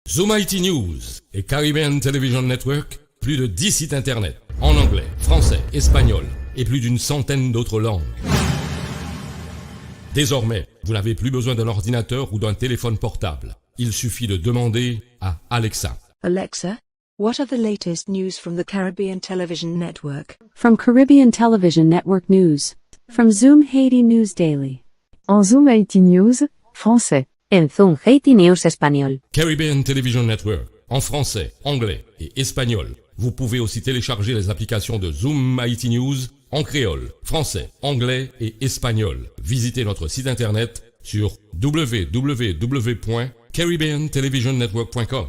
Zoom IT News et Caribbean Television Network, plus de 10 sites internet, en anglais, français, espagnol et plus d'une centaine d'autres langues. Désormais, vous n'avez plus besoin d'un ordinateur ou d'un téléphone portable. Il suffit de demander à Alexa. Alexa, what are the latest news from the Caribbean Television Network? From Caribbean Television Network News. From Zoom Haiti News Daily. En Zoom Haiti News, français. En Zoom Haiti News espagnol. Caribbean Television Network, en français, anglais et espagnol. Vous pouvez aussi télécharger les applications de Zoom IT News en créole, français, anglais et espagnol. Visitez notre site internet sur www.caribbeantelevisionnetwork.com.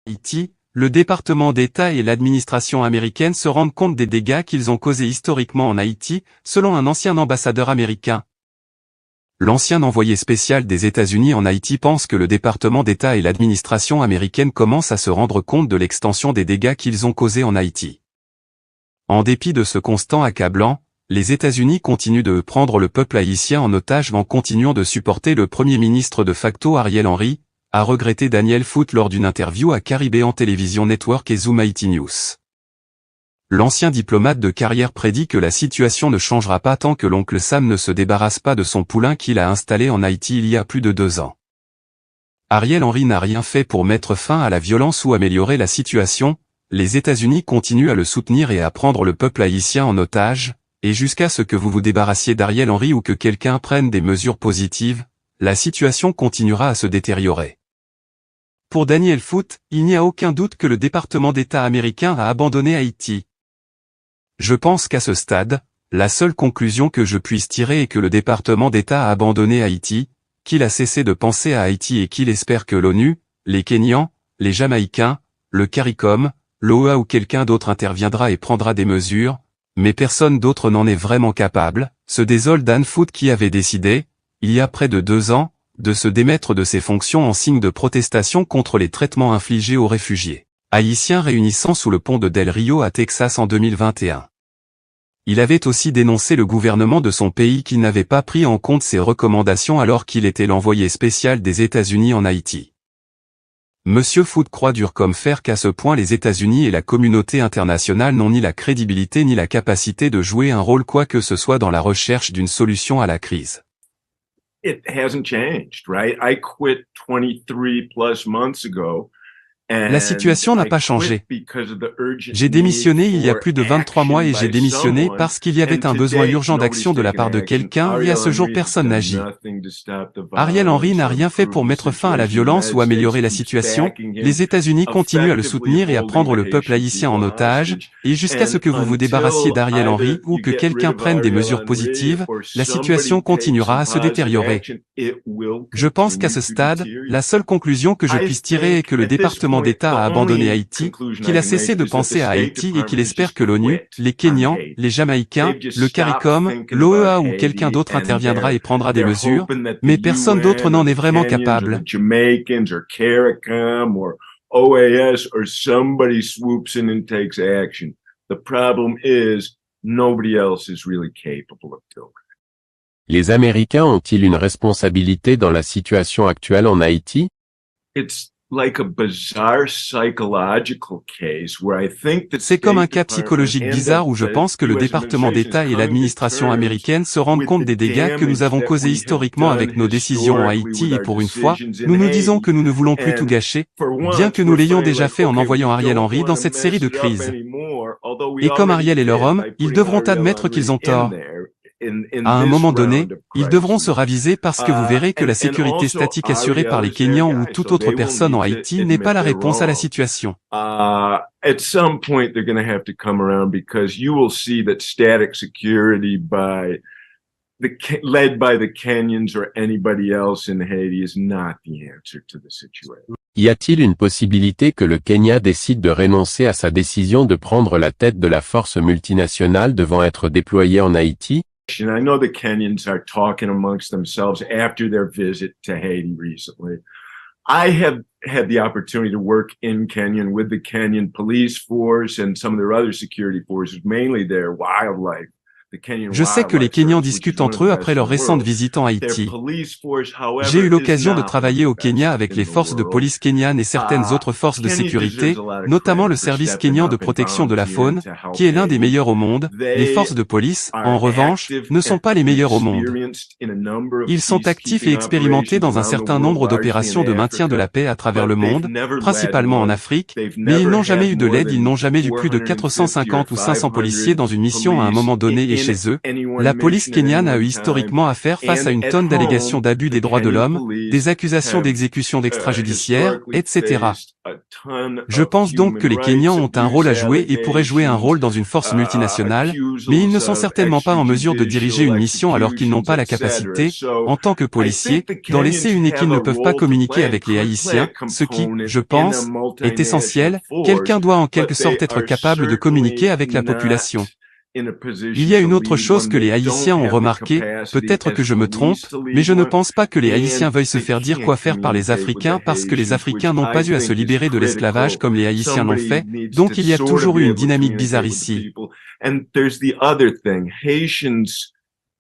Haïti, le département d'État et l'administration américaine se rendent compte des dégâts qu'ils ont causés historiquement en Haïti, selon un ancien ambassadeur américain. L'ancien envoyé spécial des États-Unis en Haïti pense que le département d'État et l'administration américaine commencent à se rendre compte de l'extension des dégâts qu'ils ont causés en Haïti. En dépit de ce constant accablant, les États-Unis continuent de prendre le peuple haïtien en otage en continuant de supporter le premier ministre de facto Ariel Henry, a regretté Daniel Foote lors d'une interview à Caribbean Television Network et Zoom Haiti News. L'ancien diplomate de carrière prédit que la situation ne changera pas tant que l'oncle Sam ne se débarrasse pas de son poulain qu'il a installé en Haïti il y a plus de 2 ans. Ariel Henry n'a rien fait pour mettre fin à la violence ou améliorer la situation, les États-Unis continuent à le soutenir et à prendre le peuple haïtien en otage, et jusqu'à ce que vous vous débarrassiez d'Ariel Henry ou que quelqu'un prenne des mesures positives, la situation continuera à se détériorer. Pour Daniel Foote, il n'y a aucun doute que le département d'État américain a abandonné Haïti. Je pense qu'à ce stade, la seule conclusion que je puisse tirer est que le département d'État a abandonné Haïti, qu'il a cessé de penser à Haïti et qu'il espère que l'ONU, les Kenyans, les Jamaïcains, le CARICOM, l'OEA ou quelqu'un d'autre interviendra et prendra des mesures, mais personne d'autre n'en est vraiment capable, se désole Dan Foote qui avait décidé, il y a près de 2 ans, de se démettre de ses fonctions en signe de protestation contre les traitements infligés aux réfugiés haïtiens réunissant sous le pont de Del Rio à Texas en 2021. Il avait aussi dénoncé le gouvernement de son pays qui n'avait pas pris en compte ses recommandations alors qu'il était l'envoyé spécial des États-Unis en Haïti. Monsieur Foote croit dur comme fer qu'à ce point les États-Unis et la communauté internationale n'ont ni la crédibilité ni la capacité de jouer un rôle quoi que ce soit dans la recherche d'une solution à la crise. It hasn't changed, right? I quit 23 plus months ago. La situation n'a pas changé. J'ai démissionné il y a plus de 23 mois et j'ai démissionné parce qu'il y avait un besoin urgent d'action de la part de quelqu'un et à ce jour personne n'agit. Ariel Henry n'a rien fait pour mettre fin à la violence ou améliorer la situation, les États-Unis continuent à le soutenir et à prendre le peuple haïtien en otage, et jusqu'à ce que vous vous débarrassiez d'Ariel Henry ou que quelqu'un prenne des mesures positives, la situation continuera à se détériorer. Je pense qu'à ce stade, la seule conclusion que je puisse tirer est que le département d'État a abandonné Haïti, qu'il a cessé de penser à Haïti et qu'il espère que l'ONU, les Kenyans, les Jamaïcains, le CARICOM, l'OEA ou quelqu'un d'autre interviendra et prendra des mesures, mais personne d'autre n'en est vraiment capable. Les Américains ont-ils une responsabilité dans la situation actuelle en Haïti? C'est comme un cas psychologique bizarre où je pense que le département d'État et l'administration américaine se rendent compte des dégâts que nous avons causés historiquement avec nos décisions en Haïti et pour une fois, nous nous disons que nous ne voulons plus tout gâcher, bien que nous l'ayons déjà fait en envoyant Ariel Henry dans cette série de crises. Et comme Ariel est leur homme, ils devront admettre qu'ils ont tort. À un moment donné, ils devront se raviser parce que vous verrez que la sécurité statique assurée par les Kenyans ou toute autre personne en Haïti n'est pas la réponse à la situation. At some point, they're going to have to come around because you will see that static security led by the Kenyans or anybody else in Haiti is not the answer to the situation. Y a-t-il une possibilité que le Kenya décide de renoncer à sa décision de prendre la tête de la force multinationale devant être déployée en Haïti? I know the Kenyans are talking amongst themselves after their visit to Haiti recently. I have had the opportunity to work in Kenya with the Kenyan police force and some of their other security forces, mainly their wildlife Je sais que les Kenyans discutent entre eux après leur récente visite en Haïti. J'ai eu l'occasion de travailler au Kenya avec les forces de police kenyanes et certaines autres forces de sécurité, notamment le service kenyan de protection de la faune, qui est l'un des meilleurs au monde. Les forces de police, en revanche, ne sont pas les meilleures au monde. Ils sont actifs et expérimentés dans un certain nombre d'opérations de maintien de la paix à travers le monde, principalement en Afrique, mais ils n'ont jamais eu de l'aide, ils n'ont jamais eu plus de 450 ou 500 policiers dans une mission à un moment donné et chez eux. La police kenyane a eu historiquement à faire face à une tonne d'allégations d'abus des droits de l'homme, des accusations d'exécution d'extrajudiciaire, etc. Je pense donc que les Kenyans ont un rôle à jouer et pourraient jouer un rôle dans une force multinationale, mais ils ne sont certainement pas en mesure de diriger une mission alors qu'ils n'ont pas la capacité, en tant que policiers, d'en laisser une et qu'ils ne peuvent pas communiquer avec les Haïtiens, ce qui, je pense, est essentiel. Quelqu'un doit en quelque sorte être capable de communiquer avec la population. Il y a une autre chose que les Haïtiens ont remarqué, peut-être que je me trompe, mais je ne pense pas que les Haïtiens veuillent se faire dire quoi faire par les Africains parce que les Africains n'ont pas eu à se libérer de l'esclavage comme les Haïtiens l'ont fait, donc il y a toujours eu une dynamique bizarre ici. And there's the other thing. Haitians,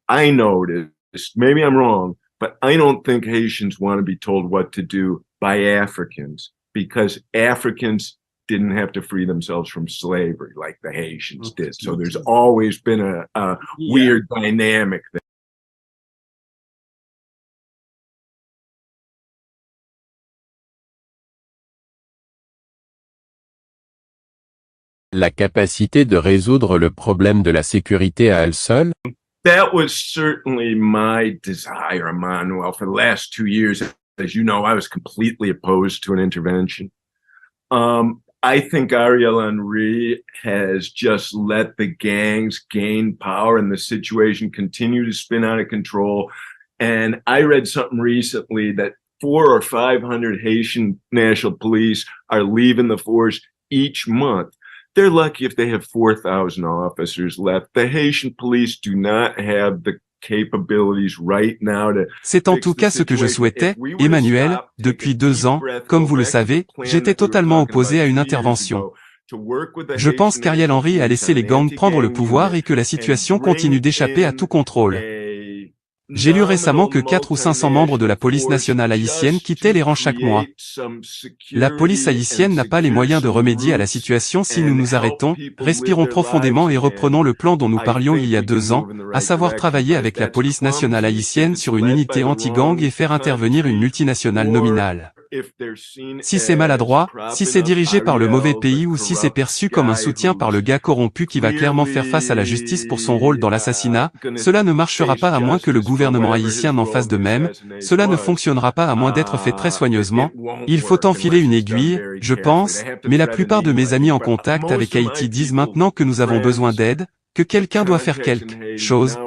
I noticed, maybe I'm wrong, but I don't think Haitians want to be told what to do by Africans because Africans didn't have to free themselves from slavery like the Haitians did. So there's always been a weird dynamic there. La capacité de résoudre le problème de la sécurité à elle seule? That was certainly my desire, Emmanuel. For the last 2 years, as you know, I was completely opposed to an intervention. I think Ariel Henry has just let the gangs gain power and the situation continue to spin out of control. And I read something recently that 400 or 500 Haitian National Police are leaving the force each month. They're lucky if they have 4,000 officers left. The Haitian police do not have the capabilities right now to. C'est en tout cas ce que je souhaitais, Emmanuel. Depuis 2 ans, comme vous le savez, j'étais totalement opposé à une intervention. Je pense qu'Ariel Henry a laissé les gangs prendre le pouvoir et que la situation continue d'échapper à tout contrôle. J'ai lu récemment que 400 ou 500 membres de la police nationale haïtienne quittaient les rangs chaque mois. La police haïtienne n'a pas les moyens de remédier à la situation si nous nous arrêtons, respirons profondément et reprenons le plan dont nous parlions il y a 2 ans, à savoir travailler avec la police nationale haïtienne sur une unité anti-gang et faire intervenir une multinationale nominale. Si c'est maladroit, si c'est dirigé par le mauvais pays ou si c'est perçu comme un soutien par le gars corrompu qui va clairement faire face à la justice pour son rôle dans l'assassinat, cela ne marchera pas à moins que le gouvernement haïtien n'en fasse de même, cela ne fonctionnera pas à moins d'être fait très soigneusement. Il faut enfiler une aiguille, je pense, mais la plupart de mes amis en contact avec Haïti disent maintenant que nous avons besoin d'aide, que quelqu'un doit faire quelque chose.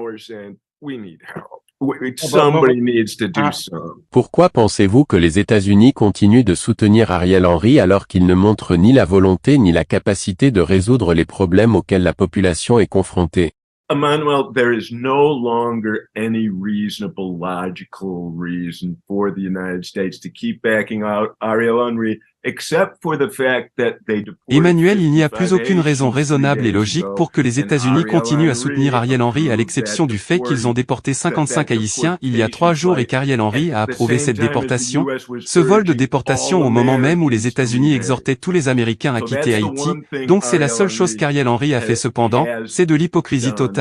Somebody needs to do something. Pourquoi pensez-vous que les États-Unis continuent de soutenir Ariel Henry alors qu'ils ne montrent ni la volonté ni la capacité de résoudre les problèmes auxquels la population est confrontée? Emmanuel, there is no longer any reasonable, logical reason for the United States to keep backing out Ariel Henry, except for the fact that they deported. Emmanuel, il n'y a plus aucune raison raisonnable et logique pour que les États-Unis continuent à soutenir Ariel Henry à l'exception du fait qu'ils ont déporté 55 Haïtiens il y a 3 jours et qu'Ariel Henry a approuvé cette déportation. Ce vol de déportation au moment même où les États-Unis exhortaient tous les Américains à quitter Haïti, donc c'est la seule chose qu'Ariel Henry a fait cependant, c'est de l'hypocrisie totale.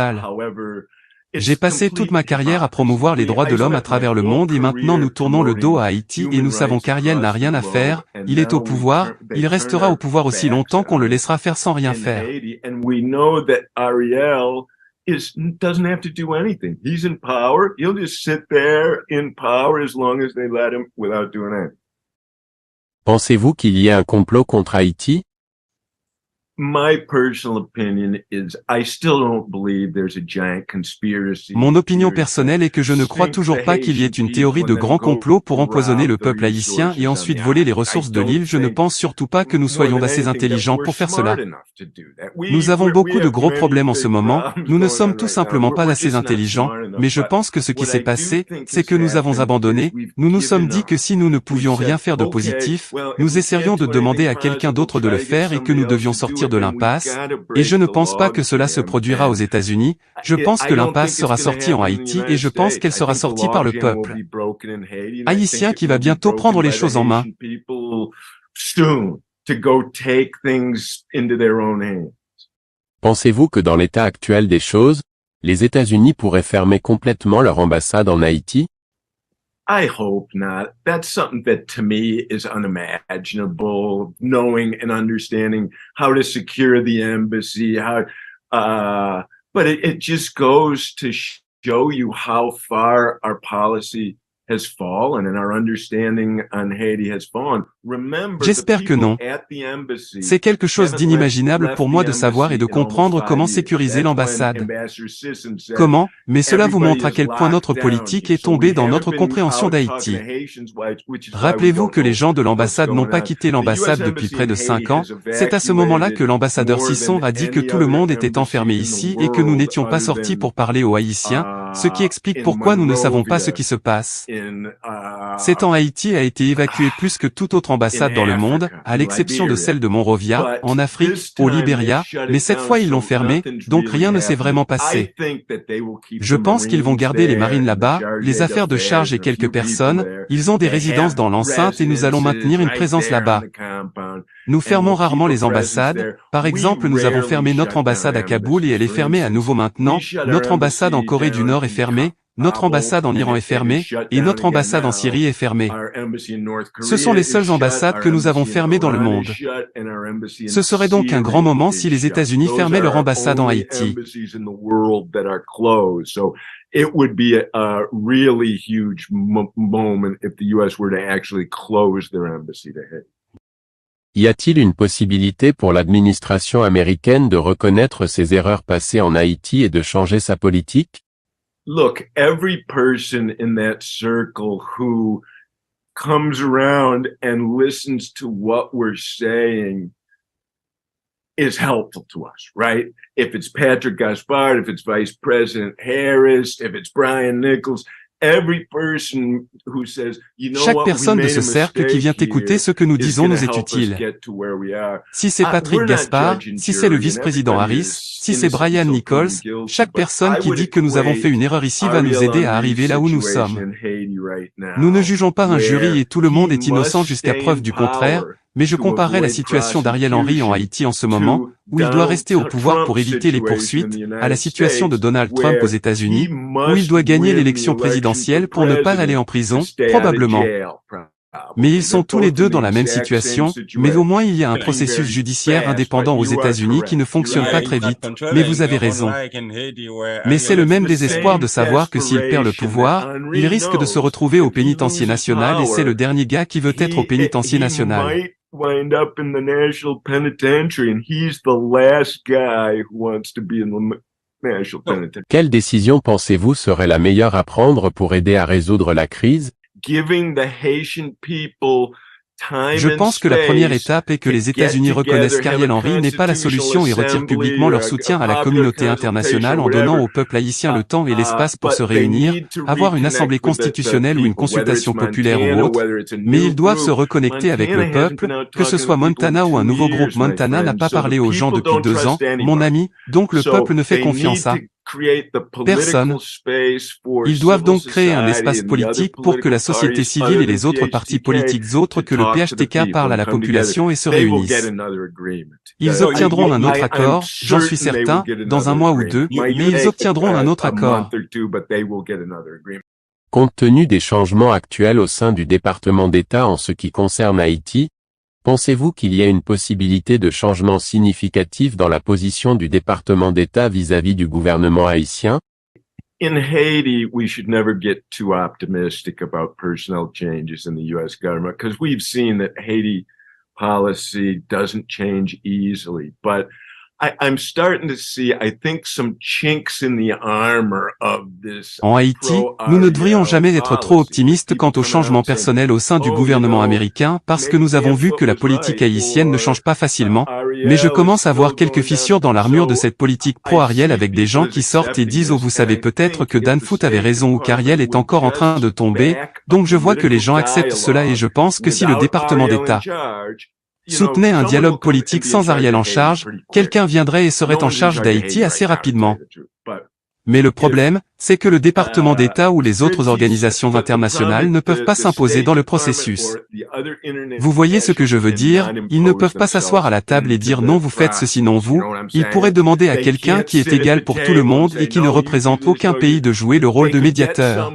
J'ai passé toute ma carrière à promouvoir les droits de l'homme à travers le monde et maintenant nous tournons le dos à Haïti et nous savons qu'Ariel n'a rien à faire, il est au pouvoir, il restera au pouvoir aussi longtemps qu'on le laissera faire sans rien faire. Doesn't have to do anything. He's in power. He'll just sit there in power as long as they let him without doing anything. Pensez-vous qu'il y ait un complot contre Haïti? My personal opinion is I still don't believe there's a giant conspiracy. Mon opinion personnelle est que je ne crois toujours pas qu'il y ait une théorie de grand complot pour empoisonner le peuple haïtien et ensuite voler les ressources de l'île. Je ne pense surtout pas que nous soyons assez intelligents pour faire cela. Nous avons beaucoup de gros problèmes en ce moment, nous ne sommes tout simplement pas assez intelligents, mais je pense que ce qui s'est passé, c'est que nous avons abandonné, nous nous sommes dit que si nous ne pouvions rien faire de positif, nous essaierions de demander à quelqu'un d'autre de le faire et que nous devions sortir sortir de l'impasse, et je ne pense pas que cela se produira aux États-Unis, je pense que l'impasse sera sortie en Haïti et je pense qu'elle sera sortie par le peuple haïtien qui va bientôt prendre les choses en main. Pensez-vous que dans l'état actuel des choses, les États-Unis pourraient fermer complètement leur ambassade en Haïti? I hope not. That's something that to me is unimaginable, knowing and understanding how to secure the embassy, but it just goes to show you how far our policy has fallen and our understanding on Haiti has fallen. J'espère que non. C'est quelque chose d'inimaginable pour moi de savoir et de comprendre comment sécuriser l'ambassade. Comment? Mais cela vous montre à quel point notre politique est tombée dans notre compréhension d'Haïti. Rappelez-vous que les gens de l'ambassade n'ont pas quitté l'ambassade depuis près de 5 ans. C'est à ce moment-là que l'ambassadeur Sisson a dit que tout le monde était enfermé ici et que nous n'étions pas sortis pour parler aux Haïtiens, ce qui explique pourquoi nous ne savons pas ce qui se passe. Cet en Haïti a été évacué plus que toute autre ambassade dans le monde, à l'exception de celle de Monrovia, en Afrique, au Libéria, mais cette fois ils l'ont fermé, donc rien ne s'est vraiment passé. Je pense qu'ils vont garder les marines là-bas, les affaires de charge et quelques personnes, ils ont des résidences dans l'enceinte et nous allons maintenir une présence là-bas. Nous fermons rarement les ambassades, par exemple nous avons fermé notre ambassade à Kaboul et elle est fermée à nouveau maintenant, notre ambassade en Corée du Nord est fermée, notre ambassade en Iran est fermée, et notre ambassade en Syrie est fermée. Ce sont les seules ambassades que nous avons fermées dans le monde. Ce serait donc un grand moment si les États-Unis fermaient leur ambassade en Haïti. It would be a really huge moment if the US were to actually close their embassy to Haiti. Y a-t-il une possibilité pour l'administration américaine de reconnaître ses erreurs passées en Haïti et de changer sa politique? Look, every person in that circle who comes around and listens to what we're saying is helpful to us, right? If it's Patrick Gaspard, if it's Vice President Harris, if it's Brian Nichols, every person who says, you know Chaque what, personne de ce cercle qui vient écouter ce que nous disons nous est utile. Si c'est Patrick Gaspard, si c'est le vice-président Harris, si c'est Brian Nichols, chaque personne qui dit que nous avons fait une erreur ici va nous aider à arriver là où nous sommes. Nous ne jugeons pas un jury et tout le monde est innocent jusqu'à preuve du contraire, mais je comparerais la situation d'Ariel Henry en Haïti en ce moment, où il doit rester au pouvoir pour éviter les poursuites, à la situation de Donald Trump aux États-Unis, où il doit gagner l'élection présidentielle pour ne pas aller en prison, probablement. Mais ils sont tous les deux dans la même situation, mais au moins il y a un processus judiciaire indépendant aux États-Unis qui ne fonctionne pas très vite, mais vous avez raison. Mais c'est le même désespoir de savoir que s'il perd le pouvoir, il risque de se retrouver au pénitencier national et c'est le dernier gars qui veut être au pénitencier national. Wind up in the national penitentiary and he's the last guy who wants to be in the national penitentiary. Quelle décision pensez-vous serait la meilleure à prendre pour aider à résoudre la crise? Giving the Haitian people Je pense que la première étape est que les États-Unis reconnaissent qu'Ariel Henry n'est pas la solution et retirent publiquement leur soutien à la communauté internationale en donnant au peuple haïtien le temps et l'espace pour se réunir, avoir une assemblée constitutionnelle ou une consultation populaire ou autre, mais ils doivent se reconnecter avec le peuple, que ce soit Montana ou un nouveau groupe. Montana n'a pas parlé aux gens depuis 2 ans, mon ami, donc le peuple ne fait confiance à personne. Ils doivent donc créer un espace politique pour que la société civile et les autres partis politiques autres que le PHTK parlent à la population et se réunissent. Ils obtiendront un autre accord, j'en suis certain, dans 1 mois ou 2, mais ils obtiendront un autre accord. Compte tenu des changements actuels au sein du département d'État en ce qui concerne Haïti, pensez-vous qu'il y a une possibilité de changement significatif dans la position du département d'État vis-à-vis du gouvernement haïtien? In Haiti, we should never get too optimistic about personnel changes in the U.S. government because we've seen that Haiti policy doesn't change easily. But I'm starting to see, I think, some chinks in the armor of this. En Haïti, nous ne devrions jamais être trop optimistes quant au changement personnel au sein du gouvernement américain parce que nous avons vu que la politique haïtienne ne change pas facilement, mais je commence à voir quelques fissures dans l'armure de cette politique pro-Ariel avec des gens qui sortent et disent « Oh, vous savez peut-être que Dan Foote avait raison ou qu'Ariel est encore en train de tomber », donc je vois que les gens acceptent cela et je pense que si le département d'État soutenait un dialogue politique sans Ariel en charge, quelqu'un viendrait et serait en charge d'Haïti assez rapidement. Mais le problème, c'est que le département d'État ou les autres organisations internationales ne peuvent pas s'imposer dans le processus. Vous voyez ce que je veux dire, ils ne peuvent pas s'asseoir à la table et dire non vous faites ceci non vous, ils pourraient demander à quelqu'un qui est égal pour tout le monde et qui ne représente aucun pays de jouer le rôle de médiateur.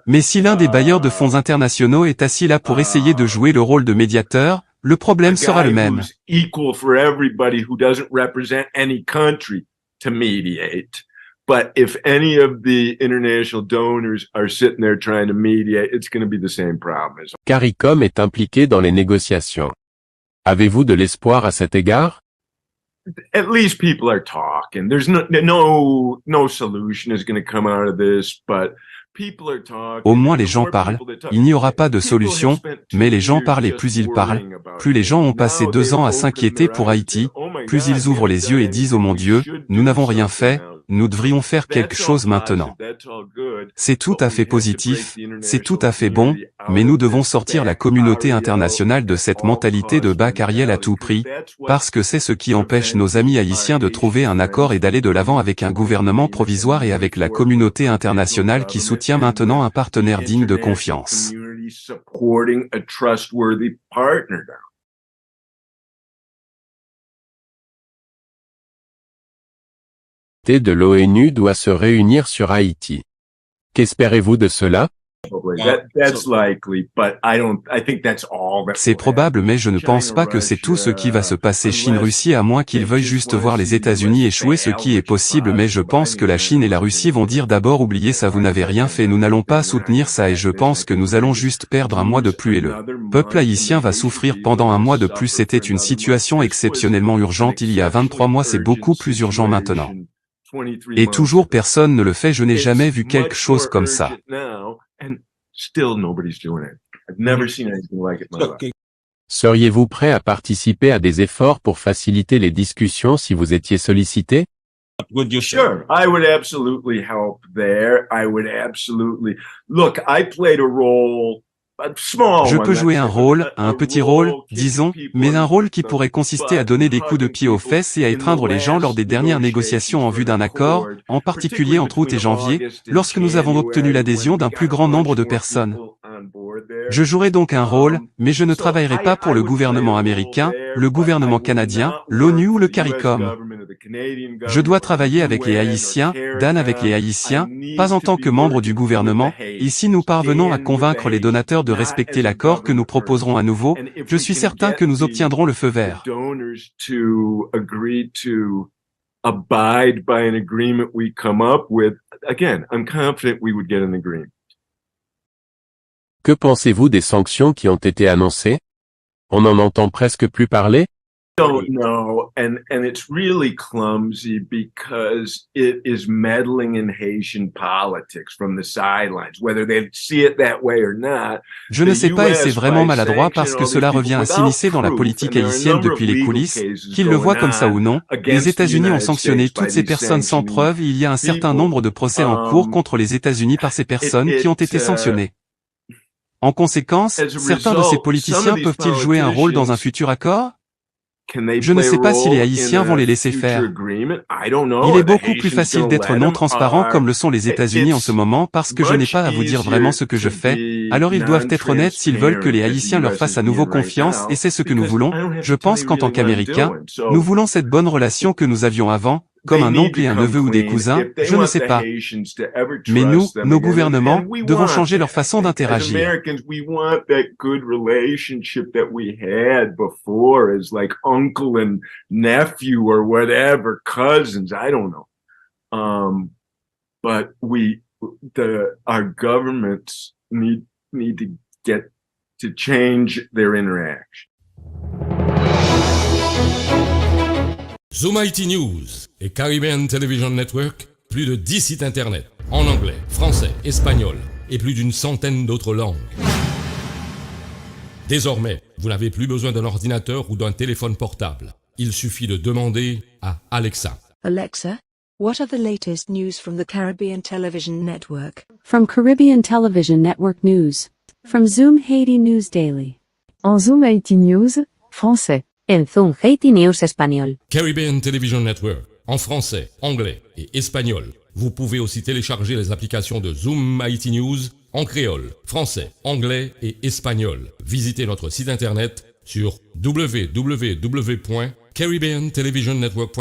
Mais si l'un des bailleurs de fonds internationaux est assis là pour essayer de jouer le rôle de médiateur, le problème sera le même. But if any of the international donors are sitting there trying to mediate, it's going to be the same problem. CARICOM est impliqué dans les négociations. Avez-vous de l'espoir à cet égard? At least people are talking. There's no solution is going to come out of this, but people are talking. Au moins les gens parlent. Il n'y aura pas de solution, mais les gens parlent et plus ils parlent, plus les gens ont passé 2 ans à s'inquiéter pour Haïti, plus ils ouvrent les yeux et disent « Oh mon Dieu, nous n'avons rien fait ». Nous devrions faire quelque chose maintenant. C'est tout à fait positif, c'est tout à fait bon, mais nous devons sortir la communauté internationale de cette mentalité de bac Ariel à tout prix, parce que c'est ce qui empêche nos amis haïtiens de trouver un accord et d'aller de l'avant avec un gouvernement provisoire et avec la communauté internationale qui soutient maintenant un partenaire digne de confiance. De l'ONU doit se réunir sur Haïti. Qu'espérez-vous de cela? C'est probable mais je ne pense pas que c'est tout ce qui va se passer Chine-Russie à moins qu'ils veuillent juste voir les États-Unis échouer ce qui est possible mais je pense que la Chine et la Russie vont dire d'abord oubliez ça vous n'avez rien fait nous n'allons pas soutenir ça et je pense que nous allons juste perdre un mois de plus et le peuple haïtien va souffrir pendant un mois de plus c'était une situation exceptionnellement urgente il y a 23 mois c'est beaucoup plus urgent maintenant. Et toujours personne ne le fait, je n'ai jamais vu quelque chose comme ça. Seriez-vous prêt à participer à des efforts pour faciliter les discussions si vous étiez sollicité? Sure, I would absolutely help there. I would absolutely. Look, I played a role. Je peux jouer un rôle, un petit rôle, disons, mais un rôle qui pourrait consister à donner des coups de pied aux fesses et à étreindre les gens lors des dernières négociations en vue d'un accord, en particulier entre août et janvier, lorsque nous avons obtenu l'adhésion d'un plus grand nombre de personnes. Je jouerai donc un rôle, mais je ne travaillerai pas pour le gouvernement américain, le gouvernement canadien, l'ONU ou le CARICOM. Je dois travailler avec les Haïtiens, Dan avec les Haïtiens, pas en tant que membre du gouvernement, et si nous parvenons à convaincre les donateurs de respecter l'accord que nous proposerons à nouveau, je suis certain que nous obtiendrons le feu vert. Que pensez-vous des sanctions qui ont été annoncées? On n'en entend presque plus parler? Don't know, and it's really clumsy because it is meddling in Haitian politics from the sidelines, whether they see it that way or not. Je ne sais pas et c'est vraiment maladroit parce que cela revient à s'immiscer dans la politique haïtienne depuis les coulisses, qu'ils le voient comme ça ou non. Les États-Unis ont sanctionné toutes ces personnes sans preuve et il y a un certain nombre de procès en cours contre les États-Unis par ces personnes qui ont été sanctionnées. En conséquence, certains de ces politiciens peuvent-ils jouer un rôle dans un futur accord? Je ne sais pas si les Haïtiens vont les laisser faire. Il est beaucoup plus facile d'être non transparent comme le sont les États-Unis en ce moment parce que je n'ai pas à vous dire vraiment ce que je fais. Alors ils doivent être honnêtes s'ils veulent que les Haïtiens leur fassent à nouveau confiance et c'est ce que nous voulons. Je pense qu'en tant qu'Américains, nous voulons cette bonne relation que nous avions avant, comme un oncle et un neveu ou des cousins, je ne sais pas. Mais nous, nos gouvernements, devons changer leur façon d'interagir. Uncle and nephew or whatever, cousins, I don't know. But our governments need to change their interaction. Zoom IT News et Caribbean Television Network, plus de 10 sites internet, en anglais, français, espagnol et plus d'une centaine d'autres langues. Désormais, vous n'avez plus besoin d'un ordinateur ou d'un téléphone portable. Il suffit de demander à Alexa. Alexa, what are the latest news from the Caribbean Television Network? From Caribbean Television Network News. From Zoom Haiti News Daily. En Zoom Haiti News, Français. En Zoom Haiti News espagnol. Caribbean Television Network, en français, anglais et espagnol. Vous pouvez aussi télécharger les applications de Zoom Haiti News en créole, français, anglais et espagnol. Visitez notre site internet sur www.caribbeantelevisionnetwork.com.